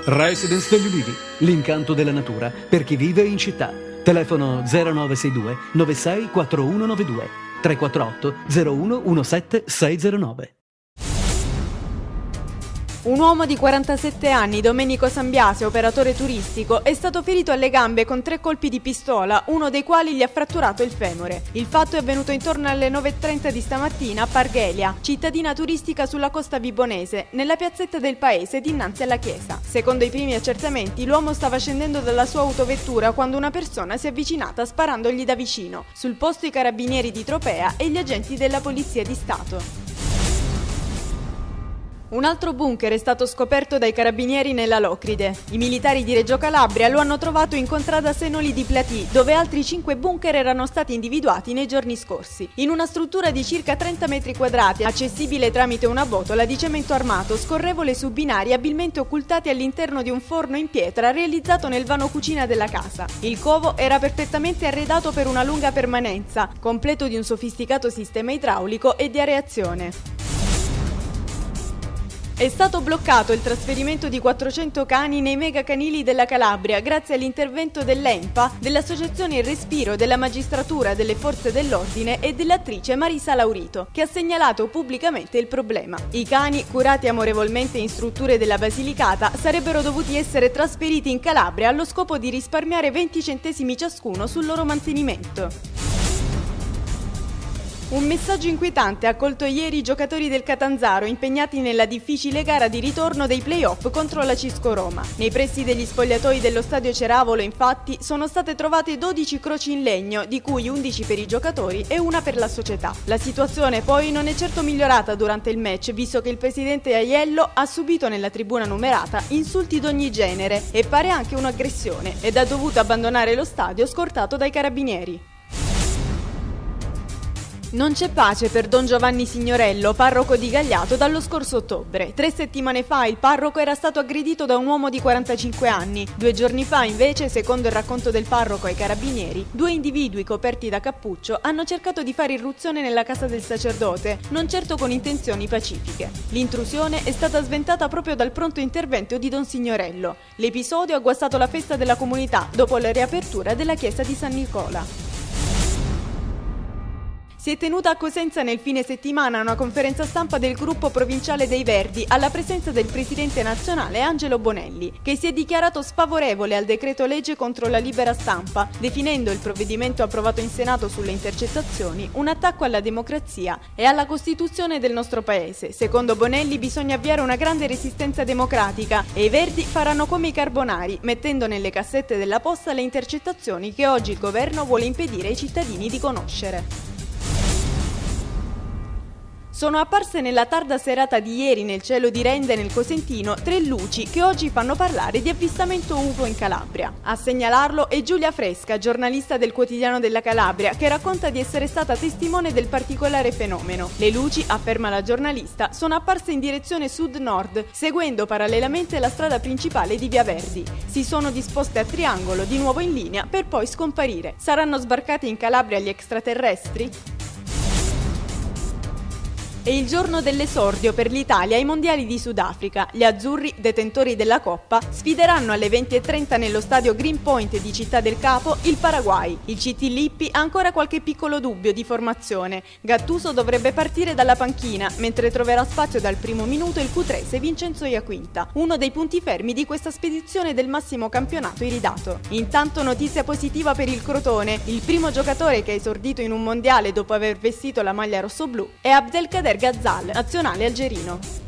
Residence degli Ulivi, l'incanto della natura per chi vive in città. Telefono 0962 96 4192 348 01 17 609. Un uomo di 47 anni, Domenico Sambiase, operatore turistico, è stato ferito alle gambe con 3 colpi di pistola, uno dei quali gli ha fratturato il femore. Il fatto è avvenuto intorno alle 9:30 di stamattina a Parghelia, cittadina turistica sulla costa vibonese, nella piazzetta del paese dinanzi alla chiesa. Secondo i primi accertamenti, l'uomo stava scendendo dalla sua autovettura quando una persona si è avvicinata sparandogli da vicino. Sul posto i carabinieri di Tropea e gli agenti della Polizia di Stato. Un altro bunker è stato scoperto dai carabinieri nella Locride. I militari di Reggio Calabria lo hanno trovato in contrada Senoli di Platì, dove altri 5 bunker erano stati individuati nei giorni scorsi. In una struttura di circa 30 metri quadrati, accessibile tramite una botola di cemento armato, scorrevole su binari abilmente occultati all'interno di un forno in pietra realizzato nel vano cucina della casa. Il covo era perfettamente arredato per una lunga permanenza, completo di un sofisticato sistema idraulico e di areazione. È stato bloccato il trasferimento di 400 cani nei mega canili della Calabria grazie all'intervento dell'ENPA, dell'Associazione Il Respiro, della Magistratura, delle Forze dell'Ordine e dell'attrice Marisa Laurito, che ha segnalato pubblicamente il problema. I cani, curati amorevolmente in strutture della Basilicata, sarebbero dovuti essere trasferiti in Calabria allo scopo di risparmiare 20 centesimi ciascuno sul loro mantenimento. Un messaggio inquietante ha colto ieri i giocatori del Catanzaro impegnati nella difficile gara di ritorno dei play-off contro la Cisco Roma. Nei pressi degli spogliatoi dello stadio Ceravolo, infatti, sono state trovate 12 croci in legno, di cui 11 per i giocatori e una per la società. La situazione poi non è certo migliorata durante il match, visto che il presidente Aiello ha subito nella tribuna numerata insulti d'ogni genere e pare anche un'aggressione ed ha dovuto abbandonare lo stadio scortato dai carabinieri. Non c'è pace per Don Giovanni Signorello, parroco di Gagliato, dallo scorso ottobre. 3 settimane fa il parroco era stato aggredito da un uomo di 45 anni. 2 giorni fa, invece, secondo il racconto del parroco ai carabinieri, 2 individui coperti da cappuccio hanno cercato di fare irruzione nella casa del sacerdote, non certo con intenzioni pacifiche. L'intrusione è stata sventata proprio dal pronto intervento di Don Signorello. L'episodio ha guastato la festa della comunità dopo la riapertura della chiesa di San Nicola. Si è tenuta a Cosenza nel fine settimana una conferenza stampa del gruppo provinciale dei Verdi alla presenza del presidente nazionale Angelo Bonelli, che si è dichiarato sfavorevole al decreto legge contro la libera stampa, definendo il provvedimento approvato in Senato sulle intercettazioni un attacco alla democrazia e alla Costituzione del nostro paese. Secondo Bonelli bisogna avviare una grande resistenza democratica e i Verdi faranno come i Carbonari, mettendo nelle cassette della posta le intercettazioni che oggi il governo vuole impedire ai cittadini di conoscere. Sono apparse nella tarda serata di ieri nel cielo di Rende nel Cosentino 3 luci che oggi fanno parlare di avvistamento UFO in Calabria. A segnalarlo è Giulia Fresca, giornalista del Quotidiano della Calabria, che racconta di essere stata testimone del particolare fenomeno. Le luci, afferma la giornalista, sono apparse in direzione sud-nord, seguendo parallelamente la strada principale di Via Verdi. Si sono disposte a triangolo, di nuovo in linea, per poi scomparire. Saranno sbarcati in Calabria gli extraterrestri? È il giorno dell'esordio per l'Italia ai mondiali di Sudafrica. Gli azzurri, detentori della Coppa, sfideranno alle 20:30 nello stadio Greenpoint di Città del Capo il Paraguay. Il CT Lippi ha ancora qualche piccolo dubbio di formazione. Gattuso dovrebbe partire dalla panchina, mentre troverà spazio dal primo minuto il cutrese Vincenzo Iaquinta, uno dei punti fermi di questa spedizione del massimo campionato iridato. Intanto notizia positiva per il Crotone. Il primo giocatore che ha esordito in un mondiale dopo aver vestito la maglia rossoblù è Abdelkader Gazzal, nazionale algerino.